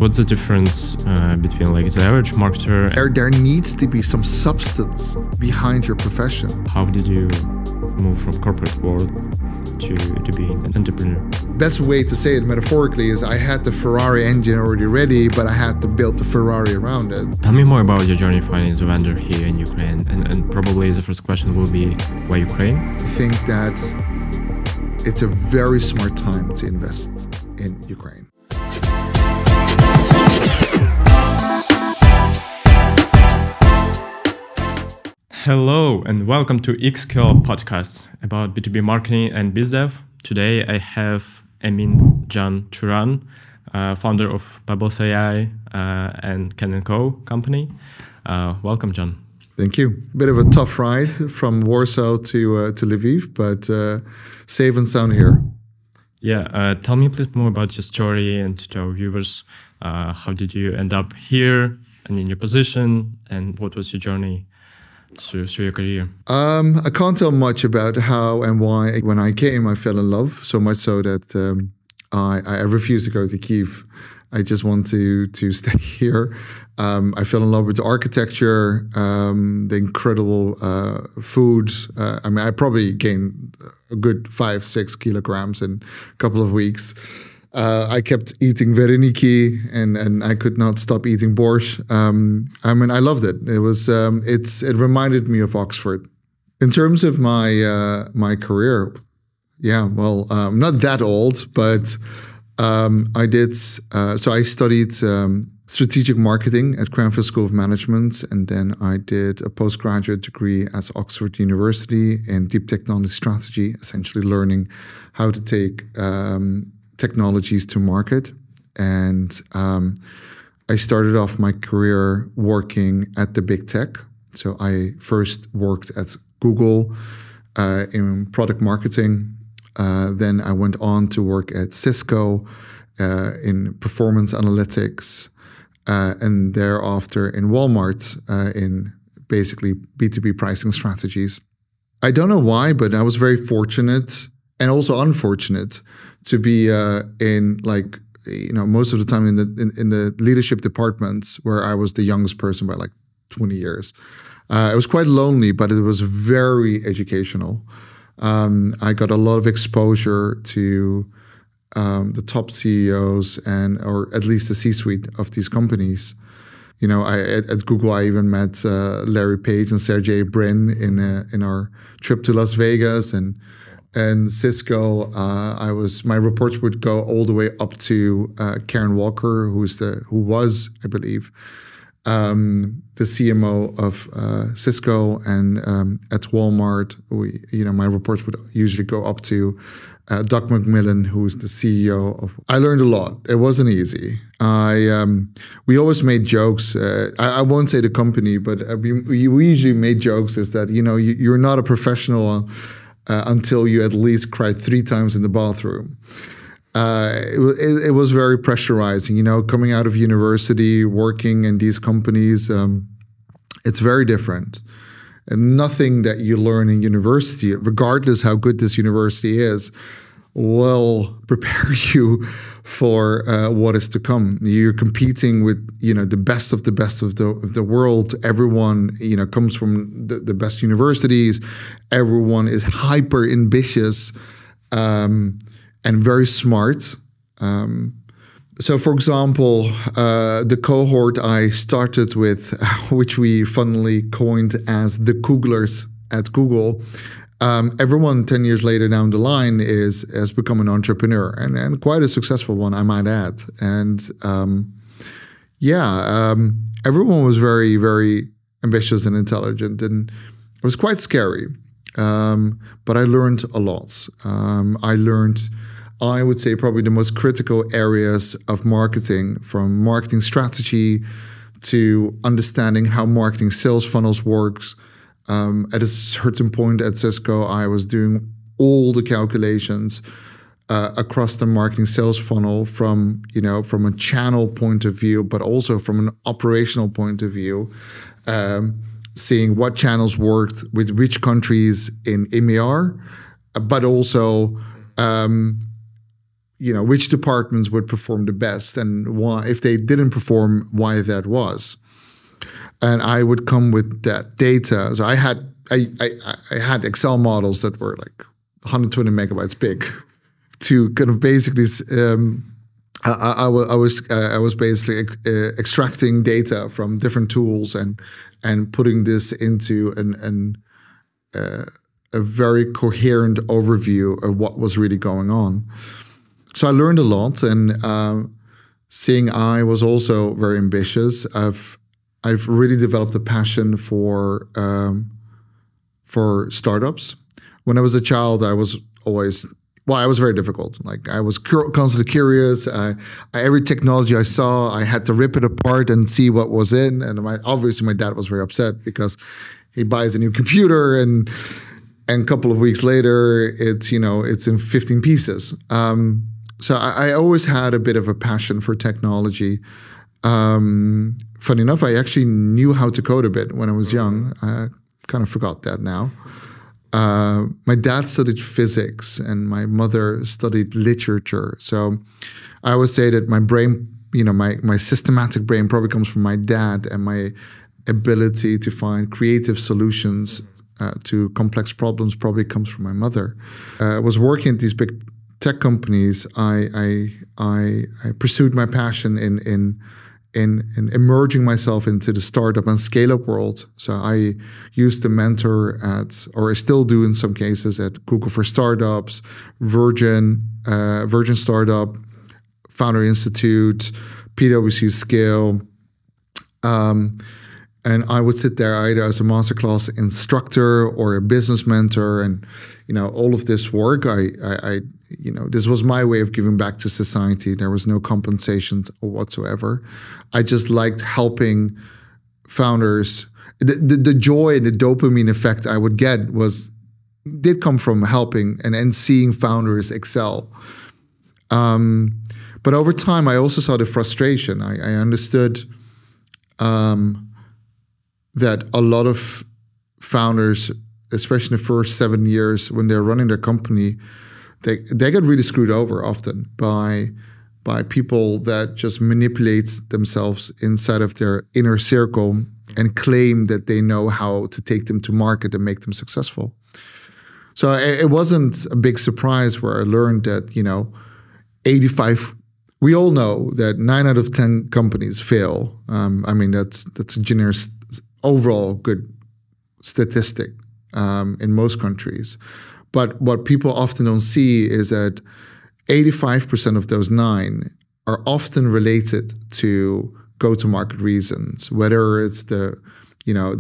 What's the difference between like the average marketer? There needs to be some substance behind your profession. How did you move from corporate world to being an entrepreneur? Best way to say it metaphorically is I had the Ferrari engine already ready, but I had to build the Ferrari around it. Tell me more about your journey finding the vendor here in Ukraine. And probably the first question will be, why Ukraine? I think that it's a very smart time to invest in Ukraine. Hello and welcome to XQL podcast about B2B marketing and BizDev. Today I have Emin Can Turan, founder of Pebbles AI and Can company. Welcome, John. Thank you. Bit of a tough ride from Warsaw to Lviv, but safe and sound here. Yeah, tell me a bit more about your story and to our viewers. How did you end up here and in your position, and what was your journey through your career? I can't tell much about how and why. When I came, I fell in love, so much so that I refused to go to Kyiv. I just want to stay here. I fell in love with the architecture, the incredible food. I mean, I probably gained a good 5-6 kilograms in a couple of weeks. I kept eating vereniki and I could not stop eating borscht. I mean, I loved it. It was it reminded me of Oxford. In terms of my career, yeah, well, I'm not that old, but I did. So I studied strategic marketing at Cranfield School of Management, and then I did a postgraduate degree at Oxford University in deep technology strategy, essentially learning how to take technologies to market. And I started off my career working at the big tech. So I first worked at Google in product marketing. Then I went on to work at Cisco in performance analytics, and thereafter in Walmart in basically B2B pricing strategies. I don't know why, but I was very fortunate and also unfortunate to be in, like, most of the time in the leadership departments where I was the youngest person by like 20 years. It was quite lonely, but it was very educational. I got a lot of exposure to the top CEOs or at least the C-suite of these companies. At Google, I even met Larry Page and Sergey Brin in our trip to Las Vegas, and Cisco, my reports would go all the way up to Karen Walker, who was, I believe, the CMO of Cisco, and at Walmart, my reports would usually go up to Doug McMillan, who's the CEO of. I learned a lot. It wasn't easy. We always made jokes. I won't say the company, but we usually made jokes. Is that you're not a professional until you at least cried 3 times in the bathroom. It was very pressurizing, coming out of university, working in these companies. It's very different. And nothing that you learn in university, regardless how good this university is, will prepare you for what is to come. You're competing with, the best of the world. Everyone, comes from the best universities. Everyone is hyper ambitious and very smart. So, for example, the cohort I started with, which we funnily coined as the Googlers at Google, everyone 10 years later down the line has become an entrepreneur, and quite a successful one, I might add. And everyone was very, very ambitious and intelligent, and it was quite scary. But I learned a lot. I would say probably the most critical areas of marketing, from marketing strategy to understanding how marketing sales funnels works. At a certain point at Cisco, I was doing all the calculations across the marketing sales funnel from a channel point of view, but also from an operational point of view, seeing what channels worked with which countries in EMEA, but also which departments would perform the best and why, if they didn't perform, why that was. And I would come with that data. So I had Excel models that were like 120 megabytes big to kind of basically, I was basically extracting data from different tools and putting this into a very coherent overview of what was really going on. So I learned a lot, and seeing I was also very ambitious. I've really developed a passion for startups. When I was a child, I was very difficult. Like I was constantly curious. Every technology I saw, I had to rip it apart and see what was in. And obviously, my dad was very upset because he buys a new computer, and a couple of weeks later, it's in 15 pieces. So I always had a bit of a passion for technology. Funny enough, I actually knew how to code a bit when I was young. I kind of forgot that now. My dad studied physics and my mother studied literature. So I always say that my brain, my systematic brain probably comes from my dad, and my ability to find creative solutions to complex problems probably comes from my mother. I was working at these big tech companies. I pursued my passion in emerging myself into the startup and scale-up world. So I used to mentor or I still do in some cases, at Google for Startups, Virgin Startup, Founder Institute, PwC Scale. And I would sit there either as a masterclass instructor or a business mentor, and all of this work. This was my way of giving back to society. There was no compensation whatsoever. I just liked helping founders. The joy and the dopamine effect I would get did come from helping and seeing founders excel. But over time, I also saw the frustration. I understood that a lot of founders, especially in the first 7 years when they're running their company, they get really screwed over often by people that just manipulate themselves inside of their inner circle and claim that they know how to take them to market and make them successful. So it wasn't a big surprise where I learned that 85. We all know that 9 out of 10 companies fail. That's a generous overall good statistic in most countries. But what people often don't see is that 85% of those 9 are often related to go-to-market reasons, whether it's the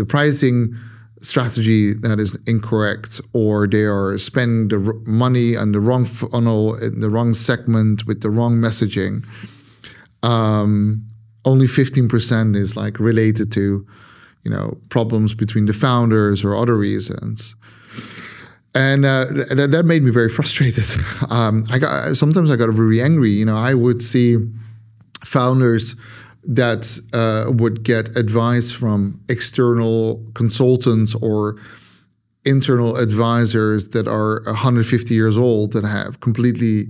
pricing strategy that is incorrect, or they are spending the money on the wrong funnel in the wrong segment with the wrong messaging. Only 15% is related to problems between the founders or other reasons. And that made me very frustrated. Sometimes I got very angry. I would see founders that would get advice from external consultants or internal advisors that are 150 years old, that have completely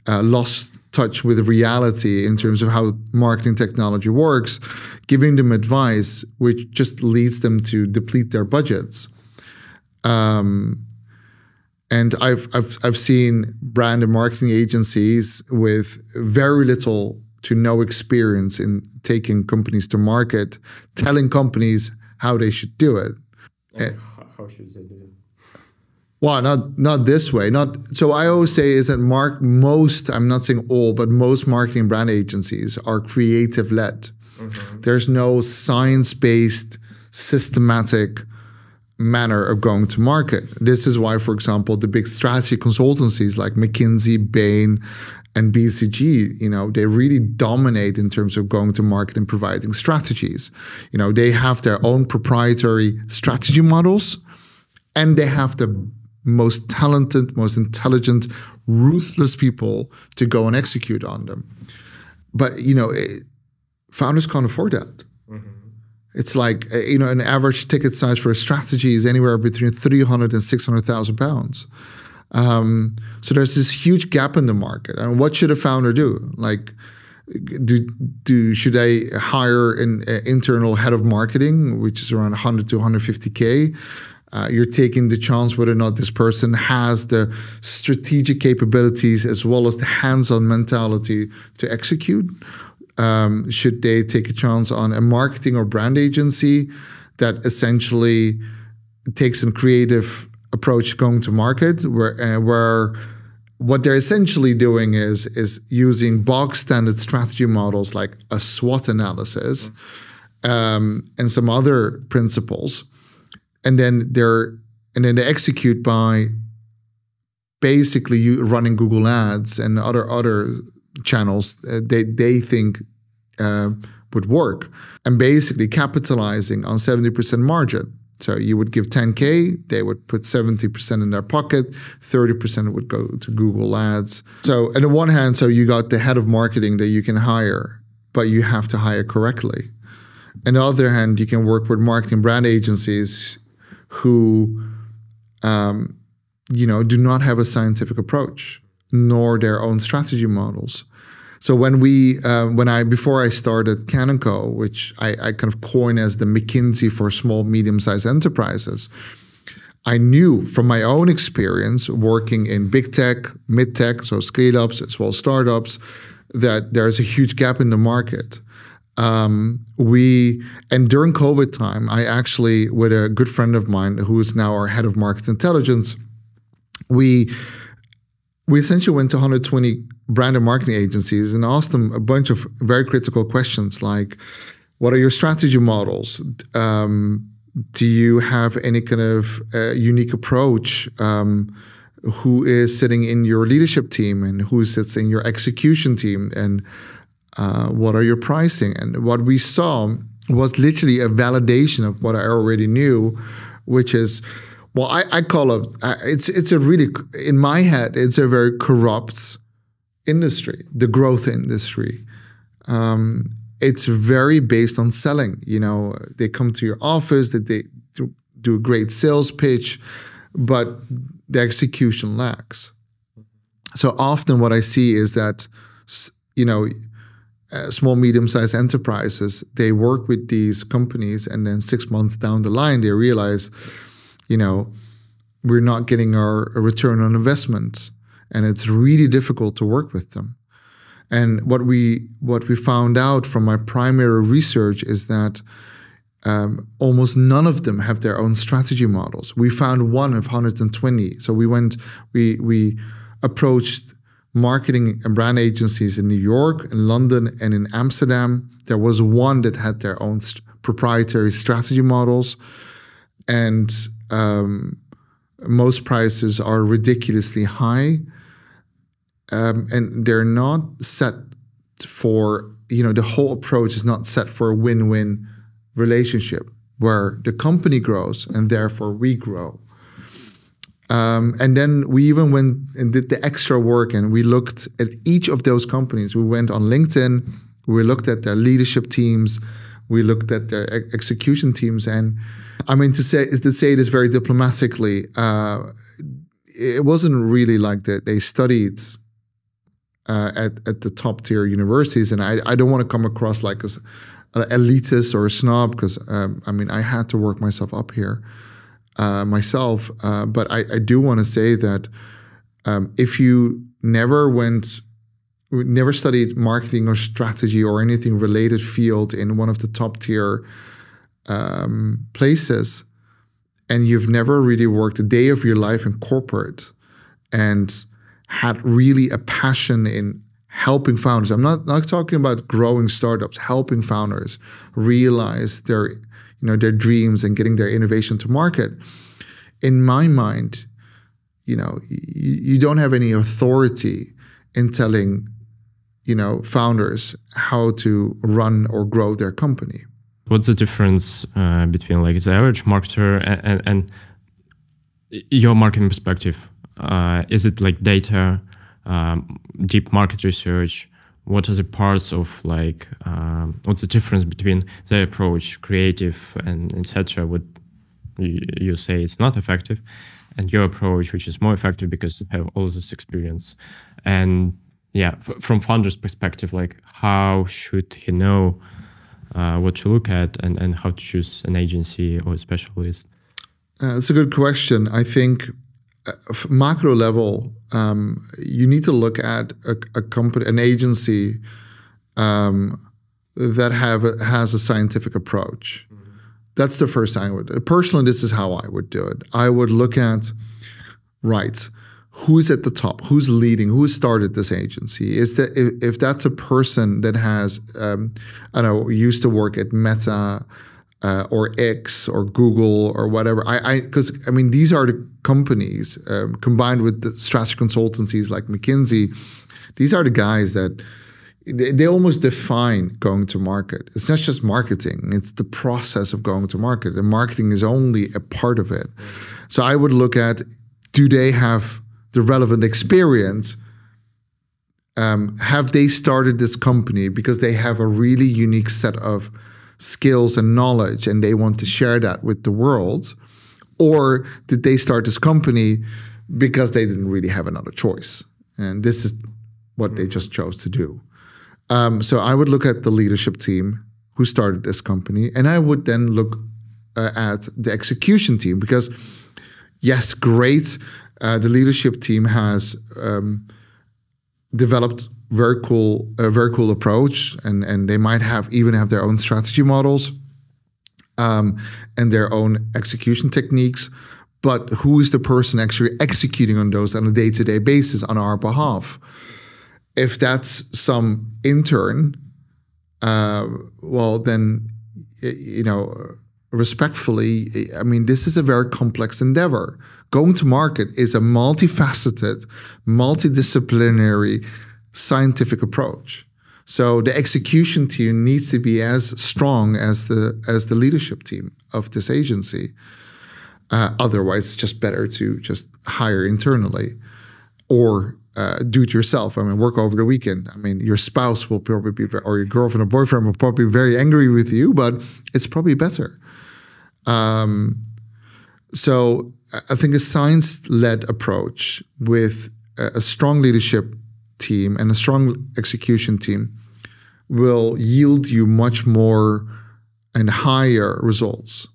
lost touch with reality in terms of how marketing technology works, giving them advice which just leads them to deplete their budgets. And I've seen brand and marketing agencies with very little to no experience in taking companies to market, telling companies how they should do it. And how should they do it? Well, not this way. So I always say is that most, I'm not saying all, but most marketing brand agencies are creative led. Mm-hmm. There's no science-based, systematic manner of going to market. This is why, for example, the big strategy consultancies like McKinsey, Bain, and BCG, they really dominate in terms of going to market and providing strategies. They have their own proprietary strategy models, and they have the most talented, most intelligent, ruthless people to go and execute on them. But, founders can't afford that. Mm-hmm. It's like, an average ticket size for a strategy is anywhere between 300 and 600,000 pounds. So there's this huge gap in the market. And what should a founder do? Like, should I hire an internal head of marketing, which is around 100 to 150K? You're taking the chance whether or not this person has the strategic capabilities as well as the hands-on mentality to execute. Should they take a chance on a marketing or brand agency that essentially takes a creative approach going to market, where what they're essentially doing is using bog standard strategy models like a SWOT analysis and some other principles, and then they execute by basically running Google Ads and other channels they think would work, and basically capitalizing on 70% margin. So you would give 10K, they would put 70% in their pocket, 30% would go to Google Ads. So on the one hand, so you got the head of marketing that you can hire, but you have to hire correctly. On the other hand, you can work with marketing brand agencies who do not have a scientific approach, nor their own strategy models. So before I started Can & Co, which I kind of coined as the McKinsey for small, medium-sized enterprises, I knew from my own experience working in big tech, mid-tech, so scale-ups as well as startups, that there's a huge gap in the market. And during COVID time, I actually, with a good friend of mine who is now our head of market intelligence, we essentially went to 120 brand and marketing agencies and asked them a bunch of very critical questions like, what are your strategy models? Do you have any kind of unique approach? Who is sitting in your leadership team and who sits in your execution team? And what are your pricing? And what we saw was literally a validation of what I already knew, which is, well, I call it, it's a really, in my head, it's a very corrupt industry, the growth industry. It's very based on selling. They come to your office, that they do a great sales pitch, but the execution lacks. So often what I see is that, small, medium-sized enterprises, they work with these companies, and then 6 months down the line, they realize, we're not getting our return on investment, and it's really difficult to work with them. And what we found out from my primary research is that almost none of them have their own strategy models. We found one of 120. So we approached marketing and brand agencies in New York, in London, and in Amsterdam. There was one that had their own proprietary strategy models, and most prices are ridiculously high, and they're not set for, the whole approach is not set for a win-win relationship where the company grows and therefore we grow. And then we even went and did the extra work, and we looked at each of those companies. We went on LinkedIn, we looked at their leadership teams, we looked at their execution teams, and to say this very diplomatically, it wasn't really like that. They studied at the top tier universities, and I don't want to come across like an elitist or a snob, because I had to work myself up here myself. But I do want to say that if you never studied marketing or strategy or anything related field in one of the top tier places, and you've never really worked a day of your life in corporate and had really a passion in helping founders. I'm not talking about growing startups, helping founders realize their dreams and getting their innovation to market. In my mind, you don't have any authority in telling, founders how to run or grow their company. What's the difference between like the average marketer and your marketing perspective? Is it like data, deep market research? What are the parts of like, what's the difference between the approach, creative and etc.? What you say it's not effective, and your approach, which is more effective because you have all this experience. And yeah, from founder's perspective, like how should he know what to look at and how to choose an agency or a specialist? It's a good question. I think macro level, you need to look at a company, an agency that has a scientific approach. That's the first thing I would do. Personally, this is how I would do it. I would look at, right, who's at the top, who's leading, who started this agency. Is that if that's a person that has, I don't know, used to work at Meta or X or Google or whatever. Because I mean, these are the companies combined with the strategy consultancies like McKinsey. These are the guys that they almost define going to market. It's not just marketing, it's the process of going to market. And marketing is only a part of it. So I would look at, do they have the relevant experience? Have they started this company because they have a really unique set of skills and knowledge and they want to share that with the world? Or did they start this company because they didn't really have another choice? And this is what they just chose to do. So I would look at the leadership team who started this company, and I would then look at the execution team because, yes, great, the leadership team has developed a very cool approach, and they might even have their own strategy models and their own execution techniques. But who is the person actually executing on those on a day-to-day basis on our behalf? If that's some intern, well, then, you know, respectfully, I mean, this is a very complex endeavor. Going to market is a multifaceted, multidisciplinary, scientific approach. So the execution team needs to be as strong as the leadership team of this agency. Otherwise, it's just better to just hire internally or do it yourself. I mean, work over the weekend. I mean, your spouse will probably be, or your girlfriend or boyfriend will probably be very angry with you, but it's probably better. So I think a science-led approach with a strong leadership team and a strong execution team will yield you much more and higher results.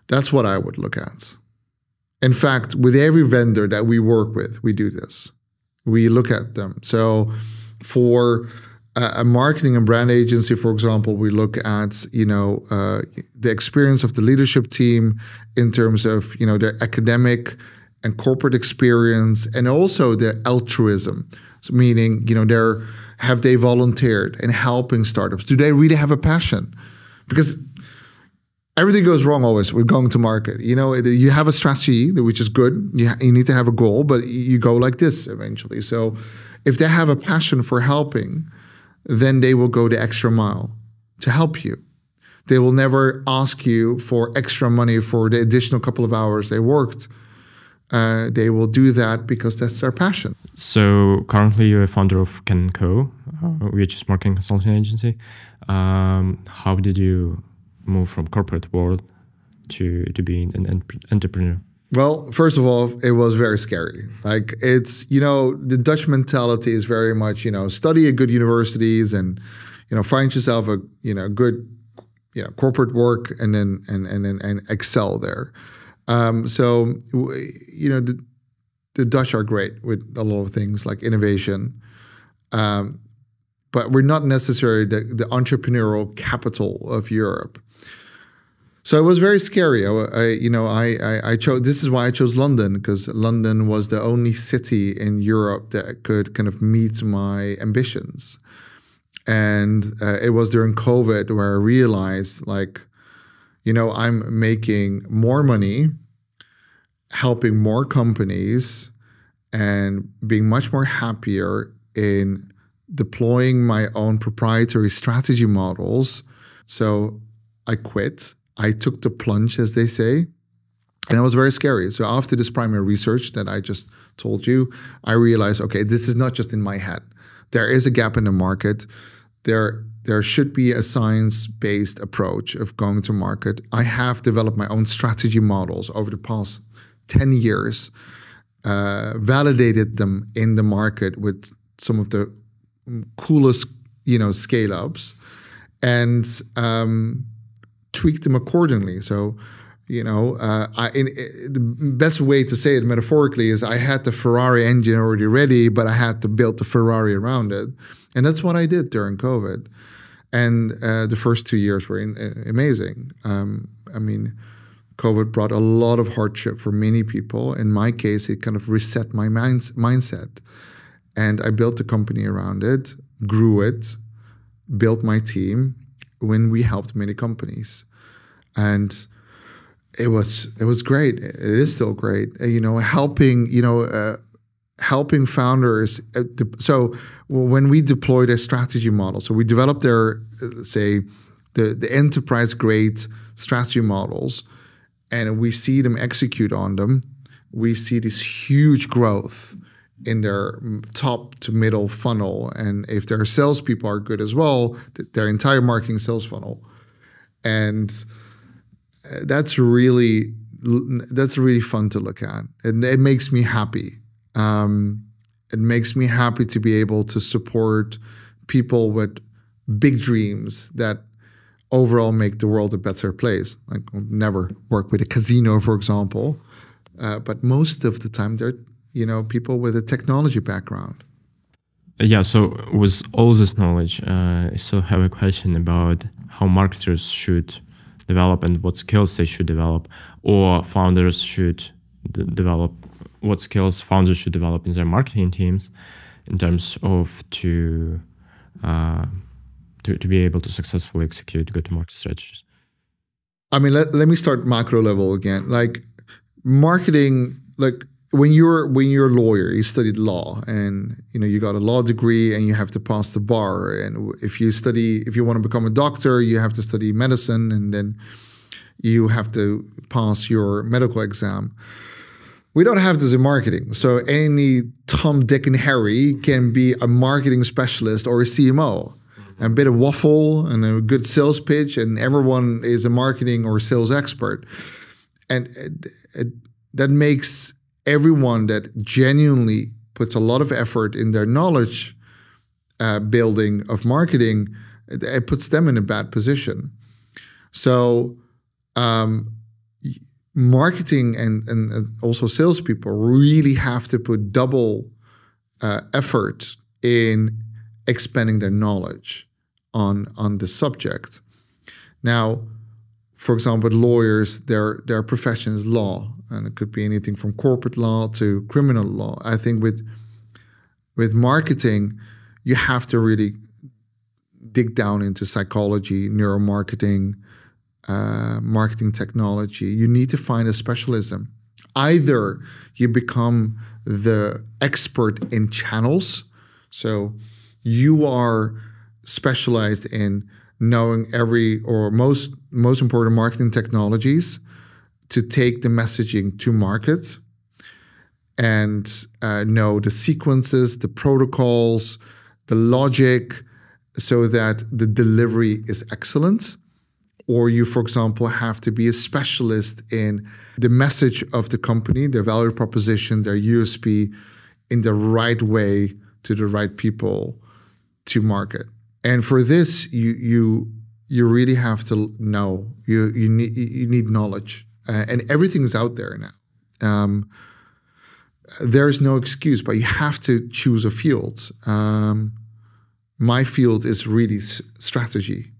That's what I would look at. In fact, with every vendor that we work with, we do this. We look at them. So for a marketing and brand agency, for example, we look at, you know, the experience of the leadership team in terms of, you know, their academic and corporate experience, and also their altruism. So meaning, you know, have they volunteered in helping startups? Do they really have a passion? Because everything goes wrong always with going to market. You know, you have a strategy, which is good. You need to have a goal, but you go like this eventually. So if they have a passion for helping, then they will go the extra mile to help you. They will never ask you for extra money for the additional couple of hours they worked. They will do that because that's their passion. So currently you're a founder of Can Co, which is marketing consulting agency. How did you move from corporate world to being an entrepreneur? Well, first of all, it was very scary. Like, it's, you know, the Dutch mentality is very much, you know, study at good universities and, you know, find yourself a, you know, good, you know, corporate work and then excel there. So, you know, the Dutch are great with a lot of things like innovation, but we're not necessarily the entrepreneurial capital of Europe. So it was very scary. I chose. This is why I chose London, because London was the only city in Europe that could kind of meet my ambitions. And it was during COVID where I realized, like, you know, I'm making more money, helping more companies, and being much more happier in deploying my own proprietary strategy models. So I quit. I took the plunge, as they say, and it was very scary. So after this primary research that I just told you, I realized, okay, this is not just in my head. There is a gap in the market. There should be a science-based approach of going to market. I have developed my own strategy models over the past 10 years, validated them in the market with some of the coolest, scale ups, and tweaked them accordingly. So, the best way to say it metaphorically is I had the Ferrari engine already ready, but I had to build the Ferrari around it. And that's what I did during COVID. And the first 2 years were amazing. COVID brought a lot of hardship for many people. In my case, it kind of reset my mindset. And I built the company around it, grew it, built my team when we helped many companies. And it was great. It is still great. Helping founders. So when we deployed a strategy model, so we developed their, say, the enterprise grade strategy models, and we see them execute on them, we see this huge growth in their top to middle funnel. And if their salespeople are good as well, their entire marketing sales funnel. And that's really fun to look at. And it makes me happy. It makes me happy to be able to support people with big dreams that overall make the world a better place. Like, I'll never work with a casino, for example, but most of the time they're people with a technology background. Yeah. So with all this knowledge, I still have a question about how marketers should develop and what skills they should develop, or founders should develop. What skills founders should develop in their marketing teams, in terms of to be able to successfully execute go-to-market strategies. Let me start macro level again. Like marketing, like when you're a lawyer, you studied law, and you got a law degree, and you have to pass the bar. And if you want to become a doctor, you have to study medicine, and then you have to pass your medical exam. We don't have this in marketing. So any Tom, Dick, and Harry can be a marketing specialist or a CMO. A bit of waffle and a good sales pitch, and everyone is a marketing or sales expert. And that makes everyone that genuinely puts a lot of effort in their knowledge building of marketing, it puts them in a bad position. So marketing and also salespeople really have to put double effort in expanding their knowledge on the subject. Now, for example, lawyers, their profession is law, and it could be anything from corporate law to criminal law. I think with marketing, you have to really dig down into psychology, neuromarketing, marketing technology. You need to find a specialism. Either you become the expert in channels, so you are specialized in knowing every or most important marketing technologies to take the messaging to market, and know the sequences, the protocols, the logic, so that the delivery is excellent. Or you, for example, have to be a specialist in the message of the company, their value proposition, their USP, in the right way to the right people to market. And for this, you really have to know. You need knowledge, and everything's out there now. There's no excuse, but you have to choose a field. My field is really strategy.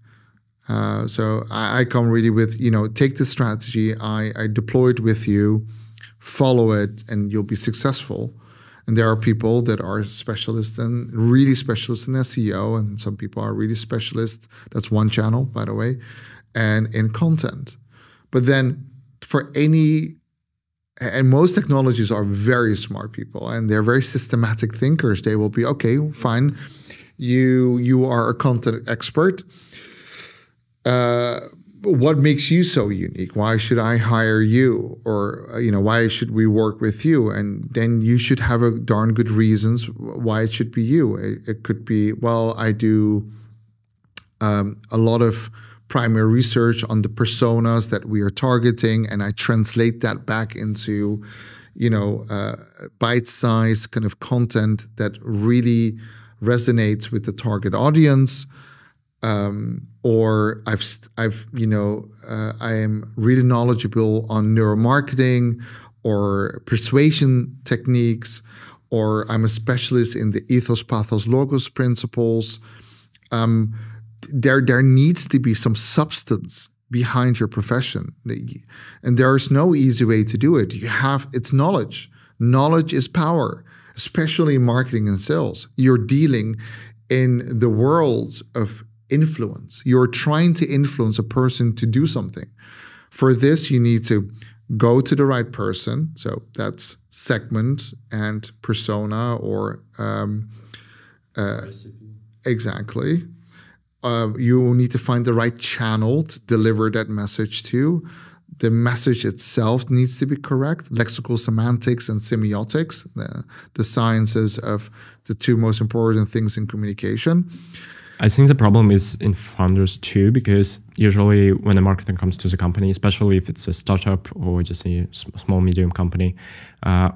So I come really with, take the strategy, I deploy it with you, follow it, and you'll be successful. And there are people that are really specialists in SEO, and some people are really specialists. That's one channel, by the way, and in content. But then and most technologies are very smart people, and they're very systematic thinkers. They will be, okay, fine, you are a content expert. What makes you so unique? Why should I hire you? Or, why should we work with you? And then you should have a darn good reasons why it should be you. It could be, well, I do a lot of primary research on the personas that we are targeting, and I translate that back into, bite-sized kind of content that really resonates with the target audience. Or I am really knowledgeable on neuromarketing or persuasion techniques, or I'm a specialist in the ethos, pathos, logos principles. There needs to be some substance behind your profession, and there is no easy way to do it. It's knowledge. Knowledge is power, especially in marketing and sales. You're dealing in the worlds of influence. You're trying to influence a person to do something. For this, you need to go to the right person. So that's segment and persona, or exactly. You need to find the right channel to deliver that message to. The message itself needs to be correct. Lexical semantics and semiotics, the sciences of the two most important things in communication. I think the problem is in founders too, because usually when a marketer comes to the company, especially if it's a startup or just a small, medium company,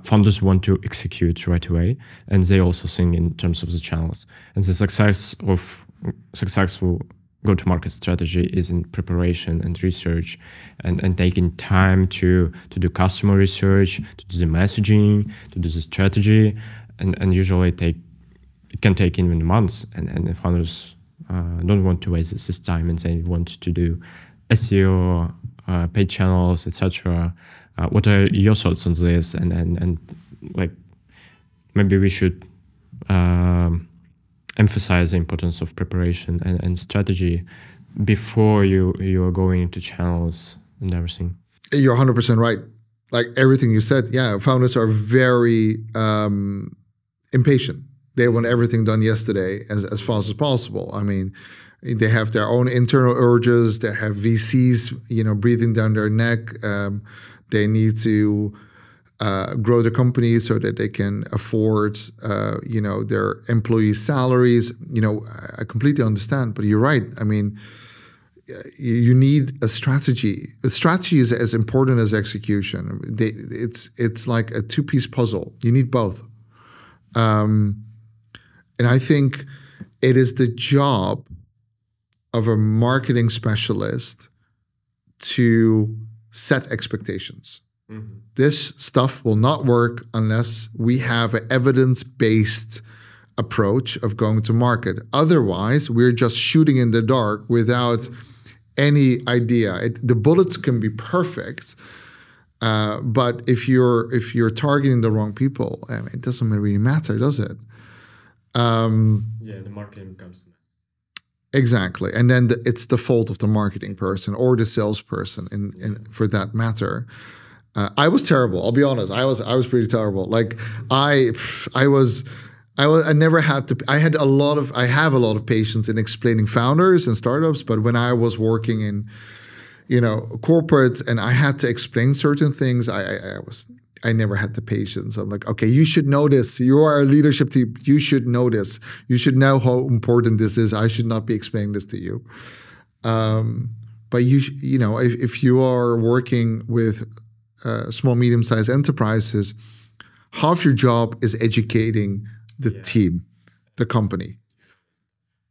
founders want to execute right away. And they also think in terms of the channels. And the success of successful go-to-market strategy is in preparation and research, and taking time to do customer research, to do the messaging, to do the strategy. And usually it can take even months, and the founders don't want to waste this time, and they want to do SEO, paid channels, etc. What are your thoughts on this? And like, maybe we should emphasize the importance of preparation and strategy before you are going into channels and everything. You're 100% right. Like everything you said, yeah, founders are very impatient. They want everything done yesterday as fast as possible. I mean, they have their own internal urges. They have VCs, breathing down their neck. They need to grow the company so that they can afford, their employees' salaries. I completely understand, but you're right. I mean, you need a strategy. A strategy is as important as execution. It's like a two-piece puzzle. You need both. And I think it is the job of a marketing specialist to set expectations. Mm-hmm. This stuff will not work unless we have an evidence-based approach of going to market. Otherwise, we're just shooting in the dark without any idea. The bullets can be perfect, but if you're targeting the wrong people, it doesn't really matter, does it? The marketing becomes exactly, and then it's the fault of the marketing person or the salesperson, for that matter. I was terrible. I'll be honest. I was pretty terrible. Like I never had to. I have a lot of patience in explaining founders and startups, but when I was working in, corporate and I had to explain certain things, I never had the patience. I'm like, okay, you should know this. You are a leadership team. You should know this. You should know how important this is. I should not be explaining this to you. But if you are working with small, medium-sized enterprises, half your job is educating the team, the company.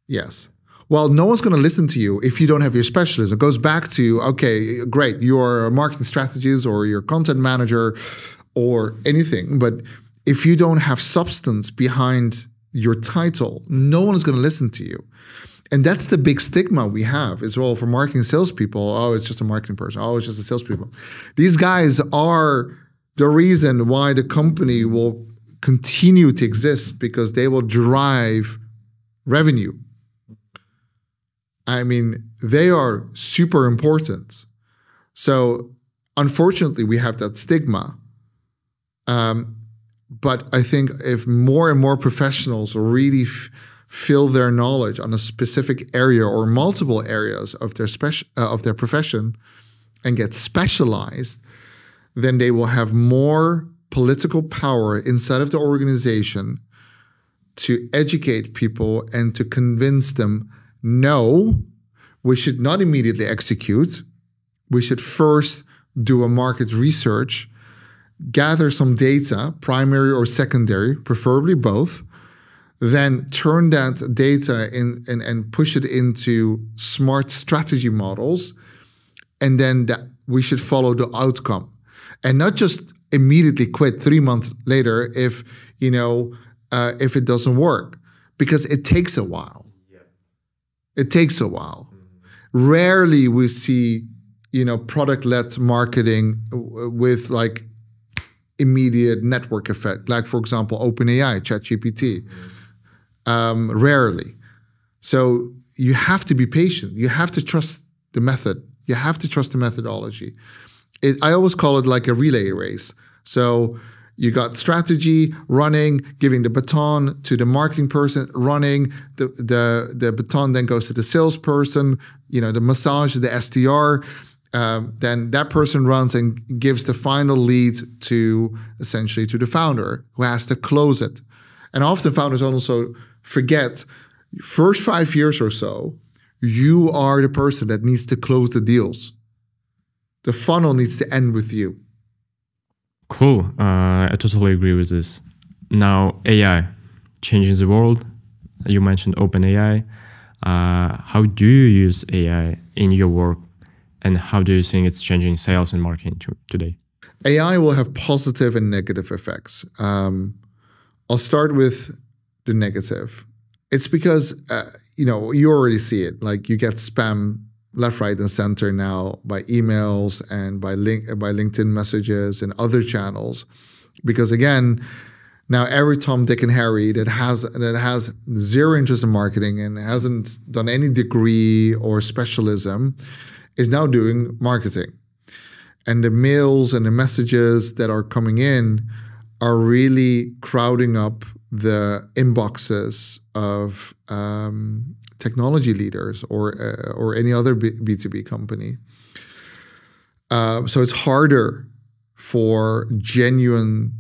Yes. Well, no one's going to listen to you if you don't have your specialism. It goes back to, okay, great, you're a marketing strategist or you're a content manager or anything. But if you don't have substance behind your title, no one is going to listen to you. And that's the big stigma we have as well for marketing salespeople. Oh, it's just a marketing person. Oh, it's just a salespeople. These guys are the reason why the company will continue to exist, because they will drive revenue. I mean, they are super important. So unfortunately, we have that stigma. But I think if more and more professionals really fill their knowledge on a specific area or multiple areas of their profession and get specialized, then they will have more political power inside of the organization to educate people and to convince them, no, we should not immediately execute. We should first do a market research, gather some data, primary or secondary, preferably both, then turn that data and push it into smart strategy models, and then we should follow the outcome, and not just immediately quit 3 months later if it doesn't work, because it takes a while. Yeah. It takes a while. Mm-hmm. Rarely we see product-led marketing with like immediate network effect, like for example OpenAI, ChatGPT. Mm-hmm. Rarely. So you have to be patient. You have to trust the method. You have to trust the methodology. I always call it like a relay race. So you got strategy running, giving the baton to the marketing person, running, the baton then goes to the salesperson, the massage, the SDR. Then that person runs and gives the final lead to essentially to the founder, who has to close it. And often founders also forget, first 5 years or so, you are the person that needs to close the deals. The funnel needs to end with you. Cool. I totally agree with this. Now, AI changing the world. You mentioned OpenAI. How do you use AI in your work, and how do you think it's changing sales and marketing today? AI will have positive and negative effects. I'll start with the negative. It's because, you already see it. Like you get spam left, right, and center now by emails and by LinkedIn messages and other channels. Because again, now every Tom, Dick, and Harry that has zero interest in marketing and hasn't done any degree or specialism is now doing marketing. And the mails and the messages that are coming in are really crowding up the inboxes of technology leaders or any other B2B company. So it's harder for genuine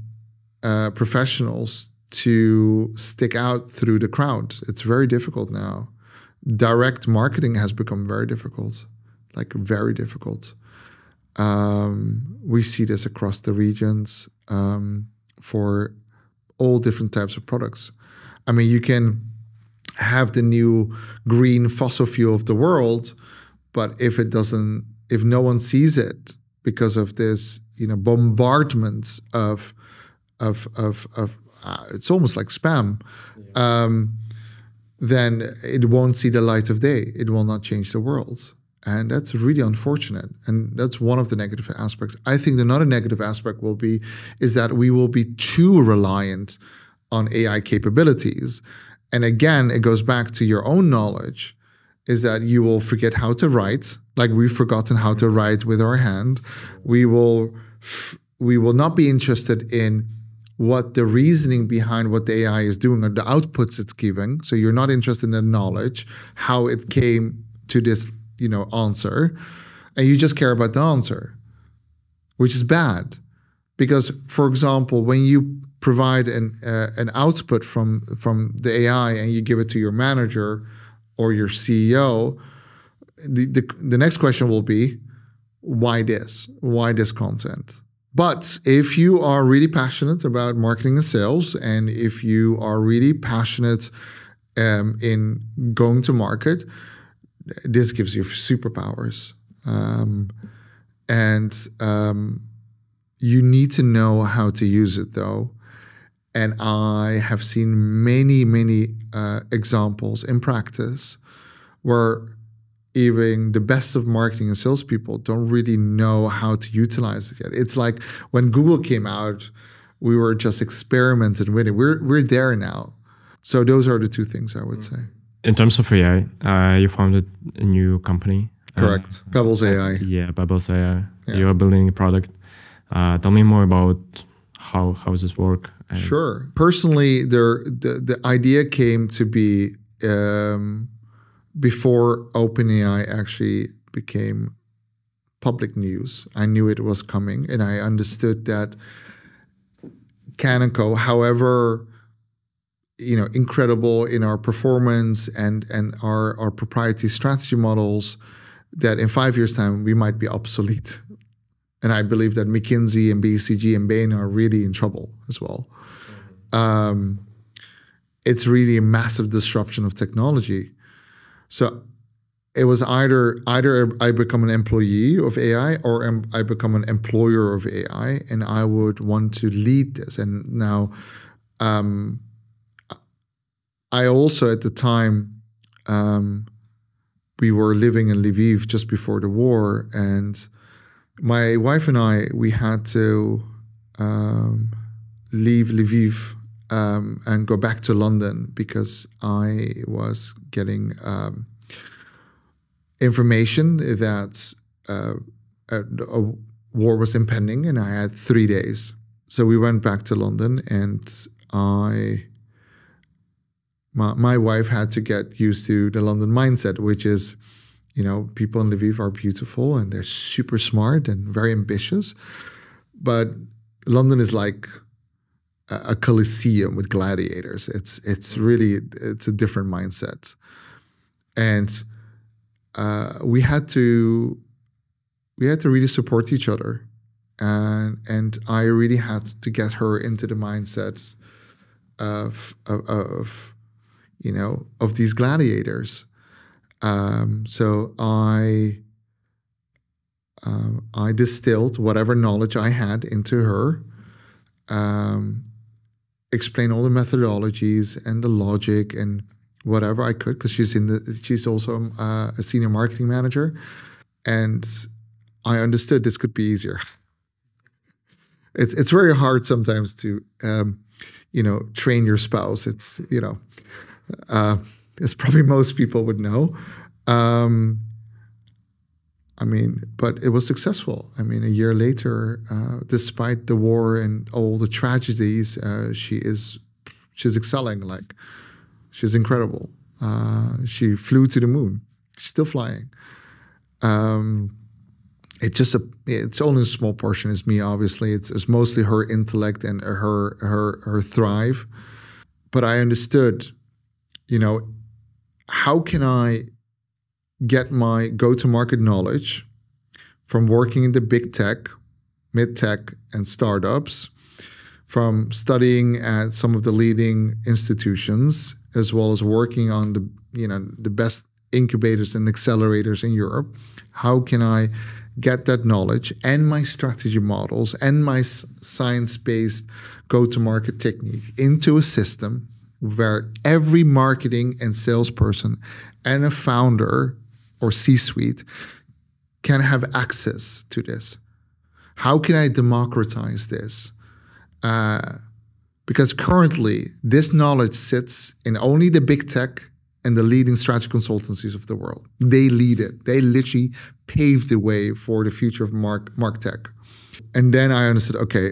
professionals to stick out through the crowd. It's very difficult now. Direct marketing has become very difficult, like very difficult. We see this across the regions for all different types of products. I mean, you can have the new green fossil fuel of the world, but if no one sees it because of this, bombardment of it's almost like spam, then it won't see the light of day. It will not change the world. And that's really unfortunate. And that's one of the negative aspects. I think another negative aspect is that we will be too reliant on AI capabilities. And again, it goes back to your own knowledge, is that you will forget how to write, like we've forgotten how to write with our hand. We will not be interested in what the reasoning behind what the AI is doing or the outputs it's giving. So you're not interested in the knowledge, how it came to this answer, and you just care about the answer, which is bad. Because, for example, when you provide an output from the AI and you give it to your manager or your CEO, the next question will be, why this? Why this content? But if you are really passionate about marketing and sales, and if you are really passionate in going to market, this gives you superpowers. You need to know how to use it, though. And I have seen many, many examples in practice where even the best of marketing and salespeople don't really know how to utilize it yet. It's like when Google came out, we were just experimenting with it. We're there now. So those are the two things I would say. In terms of AI, you founded a new company. Correct. Pebbles AI. Yeah, Pebbles AI. Yeah. You are building a product. Tell me more about how does this work? Sure. Personally, the idea came to be before OpenAI actually became public news. I knew it was coming, and I understood that Can & Co, however incredible in our performance and our proprietary strategy models that in 5 years' time we might be obsolete. And I believe that McKinsey and BCG and Bain are really in trouble as well. It's really a massive disruption of technology. So it was either I become an employee of AI or I become an employer of AI, and I would want to lead this. And now, I also at the time, we were living in Lviv just before the war, and my wife and we had to leave Lviv and go back to London because I was getting information that a war was impending, and I had 3 days. So we went back to London, and my wife had to get used to the London mindset, which is, people in Lviv are beautiful and they're super smart and very ambitious. But London is like a coliseum with gladiators. It's really a different mindset. And we had to really support each other. And I really had to get her into the mindset of these gladiators. So I distilled whatever knowledge I had into her, explain all the methodologies and the logic and whatever I could, because she's also a senior marketing manager, and I understood this could be easier. It's very hard sometimes to train your spouse. It's as probably most people would know. But it was successful. A year later, despite the war and all the tragedies, she's excelling. Like, she's incredible. She flew to the moon. She's still flying. It's only a small portion. It's me, obviously. It's mostly her intellect and her thrive. But I understood, how can I get my go-to-market knowledge from working in the big tech, mid-tech, and startups, from studying at some of the leading institutions, as well as working on the best incubators and accelerators in Europe. How can I get that knowledge and my strategy models and my science-based go-to-market technique into a system where every marketing and salesperson and a founder or C-suite can have access to this? How can I democratize this? Because currently, this knowledge sits in only the big tech and the leading strategy consultancies of the world. They lead it. They literally pave the way for the future of MarkTech. And then I understood, okay,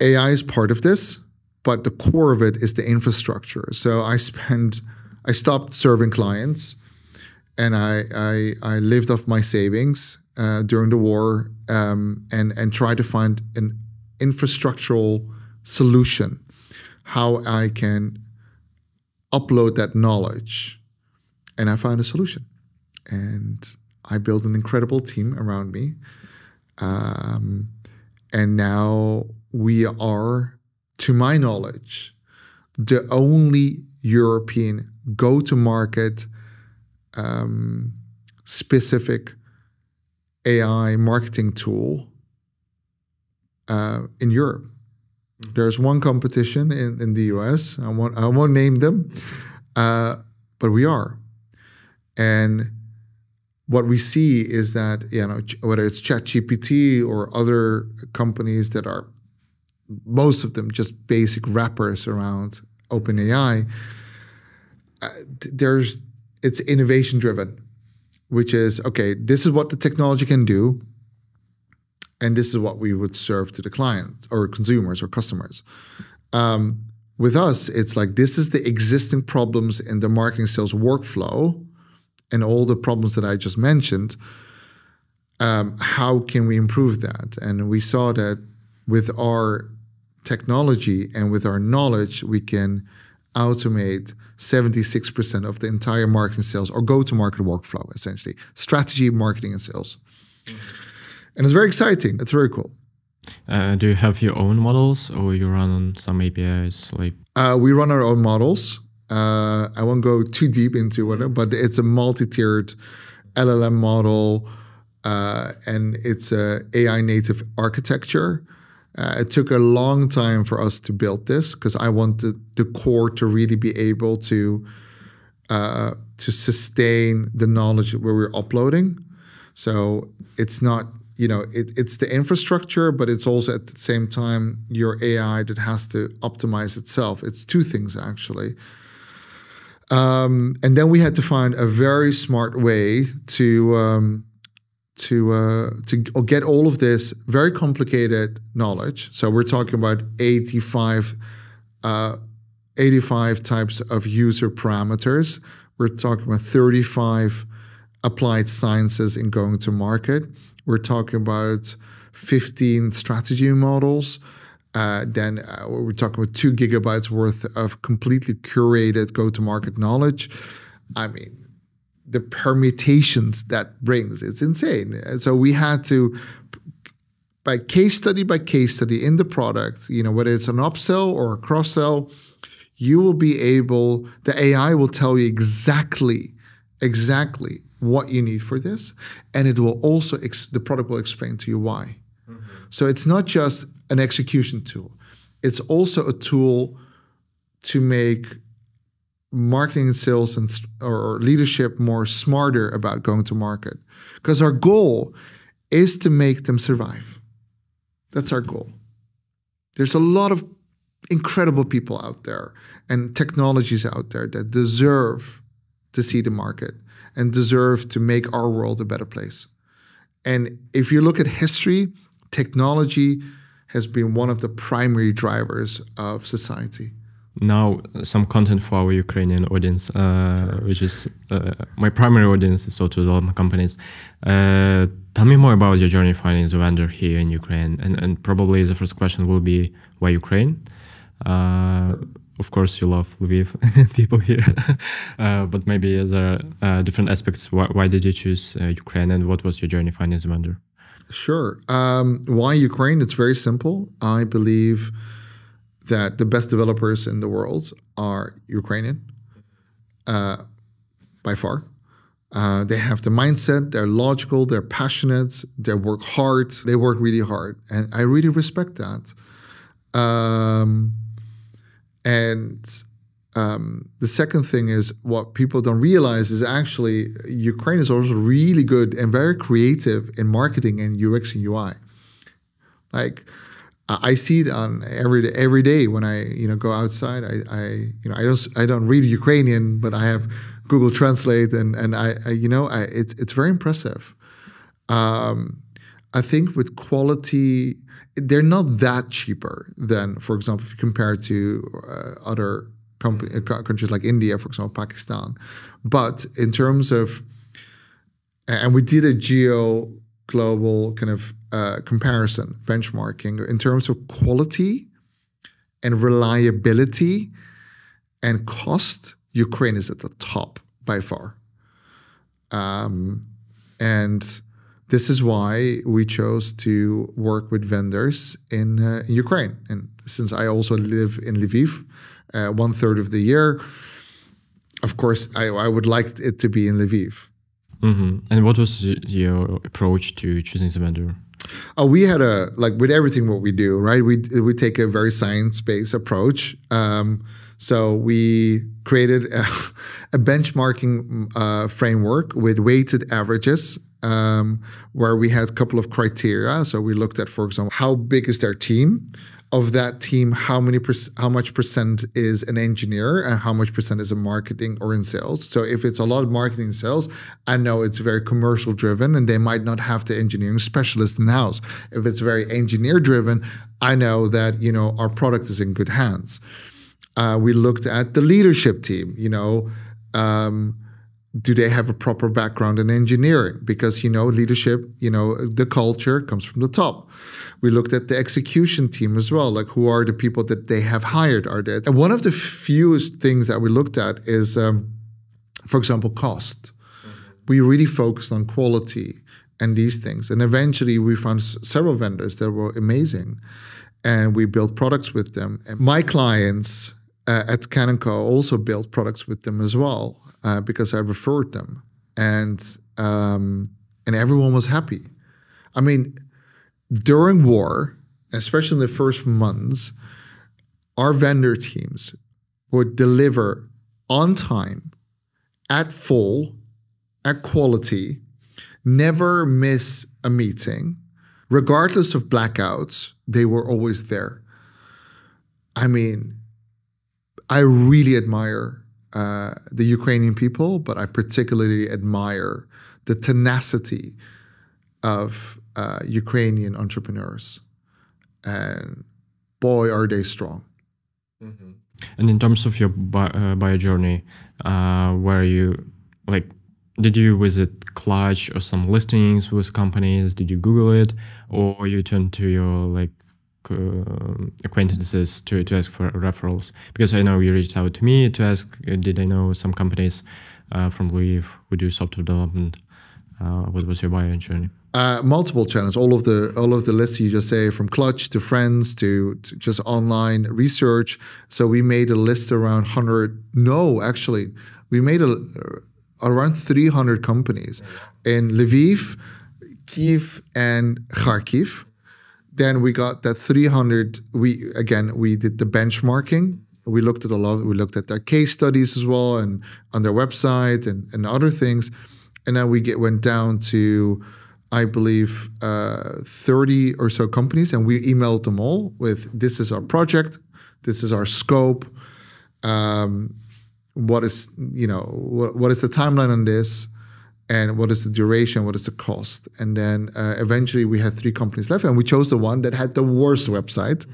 AI is part of this, but the core of it is the infrastructure. So I stopped serving clients, and I lived off my savings during the war, and tried to find an infrastructural solution, how I can upload that knowledge. And I found a solution. And I built an incredible team around me. And now we are, to my knowledge, the only European go-to-market specific AI marketing tool in Europe. There's one competition in the US. I won't name them, but we are. And what we see is that, whether it's ChatGPT or other companies that are, most of them just basic wrappers around OpenAI, it's innovation driven, which is, okay, this is what the technology can do, and this is what we would serve to the clients or consumers or customers. With us, it's like, this is the existing problems in the marketing sales workflow and all the problems that I just mentioned. How can we improve that? And we saw that with our technology and with our knowledge, we can automate 76% of the entire marketing sales or go-to-market workflow, essentially. Strategy, marketing, and sales. And it's very exciting. It's very cool. Do you have your own models or you run on some APIs? We run our own models. I won't go too deep into it, but it's a multi-tiered LLM model, and it's a AI native architecture. It took a long time for us to build this because I wanted the core to really be able to sustain the knowledge where we're uploading. So it's not, it's the infrastructure, but it's also at the same time your AI that has to optimize itself. It's two things actually. And then we had to find a very smart way to get all of this very complicated knowledge. So we're talking about 85 types of user parameters. We're talking about 35 applied sciences in going to market. We're talking about 15 strategy models. Then we're talking about 2 gigabytes worth of completely curated go-to-market knowledge. I mean, the permutations that brings, it's insane. And so we had to, by case study in the product, whether it's an upsell or a cross-sell, you will be able, the AI will tell you exactly what you need for this. And it will also, the product will explain to you why. Mm-hmm. So it's not just an execution tool. It's also a tool to make marketing and sales or leadership more smarter about going to market. Because our goal is to make them survive. That's our goal. There's a lot of incredible people out there and technologies out there that deserve to see the market and deserve to make our world a better place. And if you look at history, technology has been one of the primary drivers of society. Now, some content for our Ukrainian audience, which is my primary audience, is software development companies. Tell me more about your journey finding the vendor here in Ukraine. And probably the first question will be, why Ukraine? Of course, you love Lviv people here, but maybe there are different aspects. Why did you choose Ukraine, and what was your journey finding the vendor? Sure. Why Ukraine? It's very simple. I believe that the best developers in the world are Ukrainian, by far. They have the mindset, they're logical, they're passionate, they work hard, they work really hard. And I really respect that. The second thing is what people don't realize is actually Ukraine is also really good and very creative in marketing and UX and UI. Like, I see it on every day when I go outside. I don't read Ukrainian, but I have Google Translate, and it's very impressive. I think with quality, they're not that cheaper than, for example, if you compare to other countries like India, for example, Pakistan. But in terms of, and we did a global kind of comparison, benchmarking, in terms of quality and reliability and cost, Ukraine is at the top by far. And this is why we chose to work with vendors in Ukraine. And since I also live in Lviv 1/3 of the year, of course, I would like it to be in Lviv. Mm-hmm. And what was your approach to choosing the vendor? We had with everything what we do, right? We take a very science-based approach. So we created a benchmarking framework with weighted averages, where we had a couple of criteria. So we looked at, for example, how big is their team? Of that team, how much percent is an engineer and how much percent is in marketing or in sales? So if it's a lot of marketing and sales, I know it's very commercial driven and they might not have the engineering specialist in-house. If it's very engineer driven, I know that, our product is in good hands. We looked at the leadership team, do they have a proper background in engineering? Because, leadership, the culture comes from the top. We looked at the execution team as well, like who are the people that they have hired? And one of the fewest things that we looked at is, for example, cost. We really focused on quality and these things. And eventually we found several vendors that were amazing. And we built products with them. And my clients at Can & Co also built products with them as well, because I referred them. And everyone was happy. I mean, during war, especially in the first months, our vendor teams would deliver on time, at full, at quality, never miss a meeting. Regardless of blackouts, they were always there. I mean, I really admire the Ukrainian people, but I particularly admire the tenacity of Ukrainian entrepreneurs. And boy, are they strong. Mm-hmm. And in terms of your buyer journey, where you, like, did you visit Clutch or some listings with companies? Did you Google it, or you turned to your acquaintances to ask for referrals? Because I know you reached out to me to ask, did I know some companies from Lviv who do software development? What was your buyer journey? Multiple channels. All of the lists you just say, from Clutch to friends to just online research. So we made a list around 100. No, actually, we made around 300 companies in Lviv, Kyiv, and Kharkiv. Then we got that 300. We did the benchmarking. We looked at a lot. We looked at their case studies as well, and on their website and other things. And then we went down to, I believe, 30 or so companies, and we emailed them all with, this is our project, this is our scope. What is the timeline on this, and what is the duration, what is the cost? And then eventually we had 3 companies left, and we chose the one that had the worst website,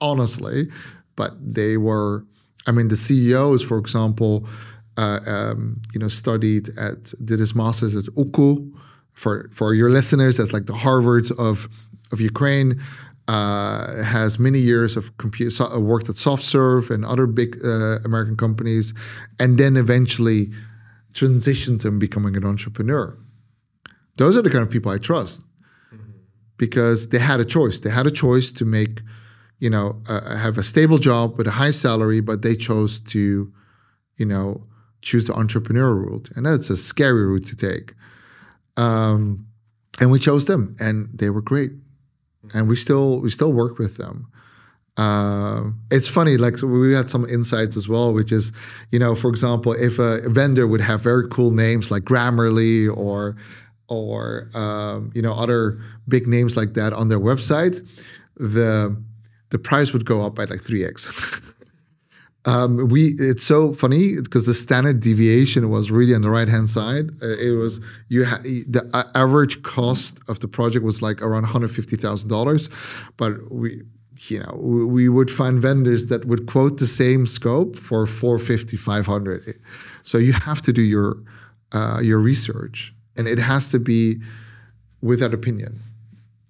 honestly. But they were, the CEOs, for example, did his master's at UKU. For your listeners, that's like the Harvard of Ukraine. Has many years of worked at SoftServe and other big American companies, and then eventually transitioned to becoming an entrepreneur. Those are the kind of people I trust, because they had a choice. They had a choice to make, have a stable job with a high salary, but they chose to, choose the entrepreneur route, and that's a scary route to take. And we chose them, and they were great. And we still work with them. It's funny, like, so we had some insights as well, which is, for example, if a vendor would have very cool names like Grammarly or other big names like that on their website, the price would go up by like 3x. It's so funny because the standard deviation was really on the right hand side. It was the average cost of the project was like around $150,000, but we would find vendors that would quote the same scope for $450, $500. So you have to do your research, and it has to be without opinion.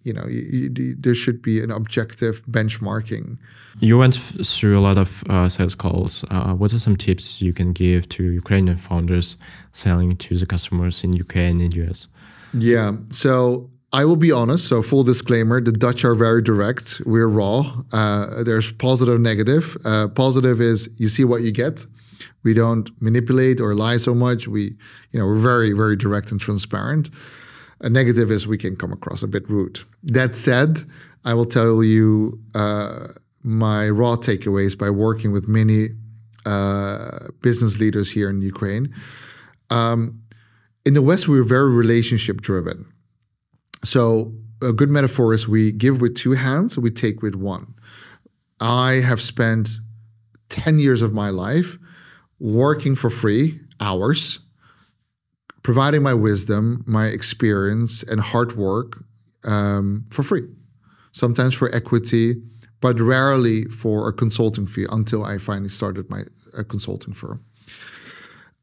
There should be an objective benchmarking. You went through a lot of sales calls. What are some tips you can give to Ukrainian founders selling to the customers in UK and in US? Yeah, so I will be honest. So full disclaimer, the Dutch are very direct. We're raw. There's positive, negative. Positive is you see what you get. We don't manipulate or lie so much. We're very, very direct and transparent. A negative is we can come across a bit rude. That said, I will tell you my raw takeaways by working with many business leaders here in Ukraine. In the West, we're very relationship driven. So a good metaphor is we give with 2 hands, we take with 1. I have spent 10 years of my life working for free, hours, providing my wisdom, my experience, and hard work for free. Sometimes for equity, but rarely for a consulting fee until I finally started my consulting firm.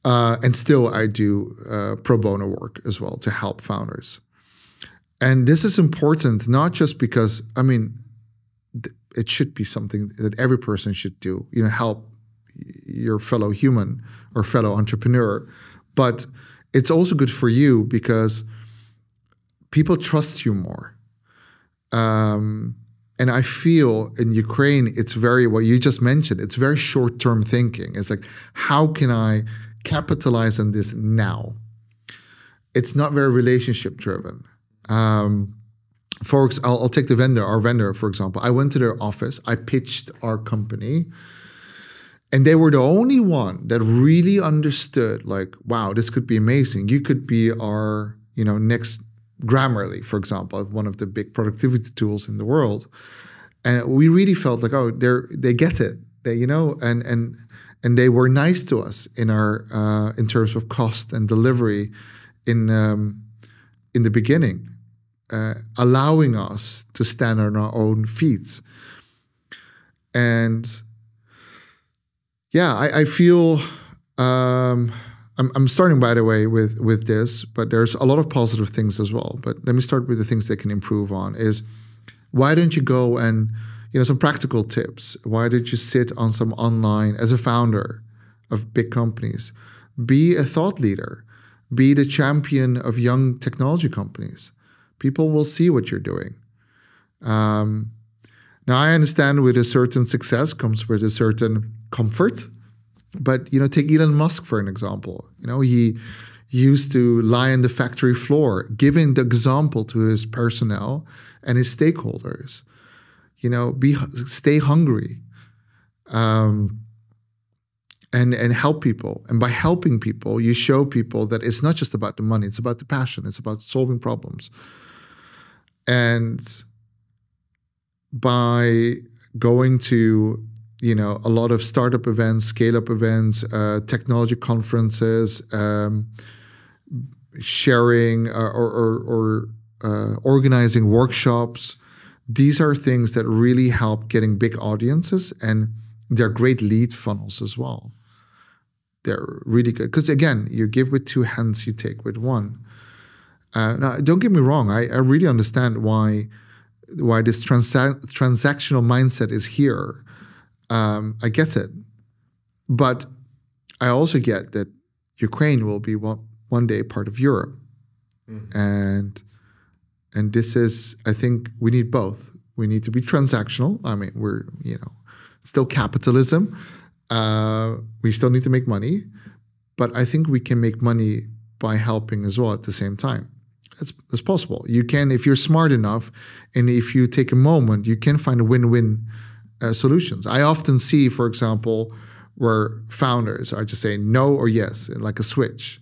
And still I do pro bono work as well to help founders. And this is important, not just because, I mean, it should be something that every person should do, you know, help your fellow human or fellow entrepreneur. But it's also good for you because people trust you more. And I feel in Ukraine, it's very, what you just mentioned, it's very short-term thinking. It's like, how can I capitalize on this now? It's not very relationship-driven. Folks, I'll take our vendor, for example. I went to their office, I pitched our company, and they were the only one that really understood, like, wow, this could be amazing. You could be our, you know, next Grammarly, for example, one of the big productivity tools in the world. And we really felt like, oh, they get it. They, you know, and they were nice to us in our in terms of cost and delivery in the beginning. Allowing us to stand on our own feet. And yeah, I feel, I'm starting, by the way, with this, but there's a lot of positive things as well. But let me start with the things they can improve on is, why don't you go and, you know, some practical tips. Why don't you sit on some online, as a founder of big companies, be a thought leader, be the champion of young technology companies. People will see what you're doing. Now, I understand with a certain success comes with a certain comfort, but, you know, take Elon Musk for an example. You know, he used to lie on the factory floor, giving the example to his personnel and his stakeholders. You know, stay hungry, and help people. And by helping people, you show people that it's not just about the money; it's about the passion. It's about solving problems. And by going to, you know, a lot of startup events, scale-up events, technology conferences, sharing or organizing workshops, these are things that really help getting big audiences, and they're great lead funnels as well. They're really good because, again, you give with two hands, you take with one. Now, don't get me wrong. I really understand why this transactional mindset is here. I get it, but I also get that Ukraine will be one day part of Europe, and this is, I think, we need both. We need to be transactional. I mean, we're, you know, still capitalism. We still need to make money, but I think we can make money by helping as well at the same time. It's possible. You can, if you're smart enough, and if you take a moment, you can find a win-win solutions. I often see, for example, where founders are just saying no or yes, like a switch.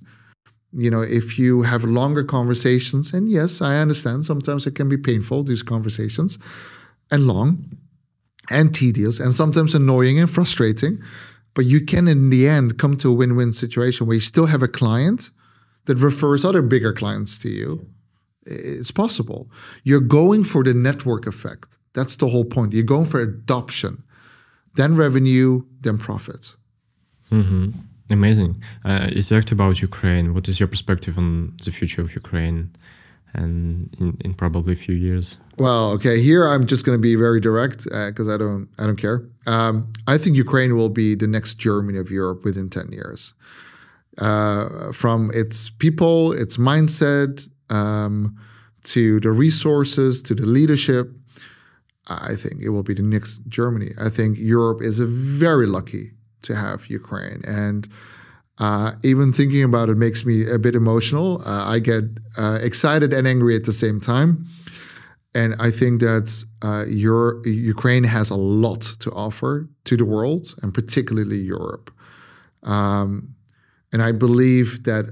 You know, if you have longer conversations, and yes, I understand, sometimes it can be painful, these conversations, and long, and tedious, and sometimes annoying and frustrating, but you can, in the end, come to a win-win situation where you still have a client that refers other bigger clients to you. It's possible. You're going for the network effect. That's the whole point. You're going for adoption, then revenue, then profit. Amazing. You talked about Ukraine. What is your perspective on the future of Ukraine and in probably a few years? Well, okay, here I'm just going to be very direct because I don't care. I think Ukraine will be the next Germany of Europe within 10 years. From its people, its mindset, to the resources, to the leadership, I think it will be the next Germany. I think Europe is very lucky to have Ukraine. And even thinking about it makes me a bit emotional. I get excited and angry at the same time. And I think that Ukraine has a lot to offer to the world, and particularly Europe. And I believe that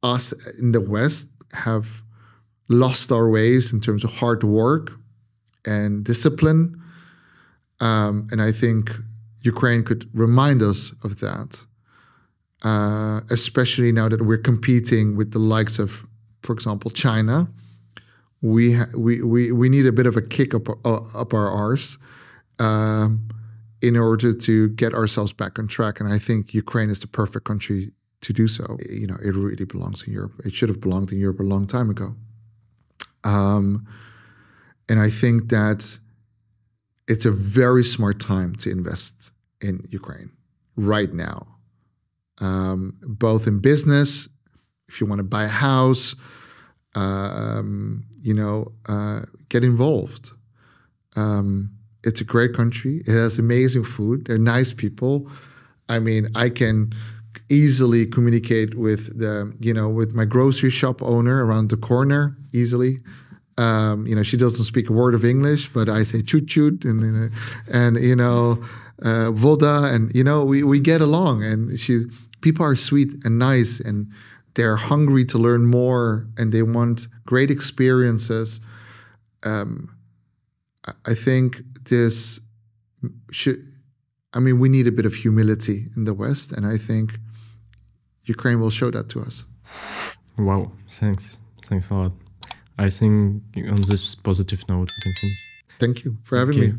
us in the West have lost our ways in terms of hard work and discipline. And I think Ukraine could remind us of that, especially now that we're competing with the likes of, for example, China. We need a bit of a kick up our arse in order to get ourselves back on track. And I think Ukraine is the perfect country to do so. You know, it really belongs in Europe. It should have belonged in Europe a long time ago. And I think that it's a very smart time to invest in Ukraine right now, both in business, if you want to buy a house, get involved. It's a great country. It has amazing food. They're nice people. I mean, I can easily communicate with with my grocery shop owner around the corner easily. She doesn't speak a word of English, but I say chut chut and voda, and we get along. And people are sweet and nice, and they're hungry to learn more, and they want great experiences. I think we need a bit of humility in the West, and I think Ukraine will show that to us. Wow, thanks a lot. I think on this positive note, we can finish. Thank you for having me.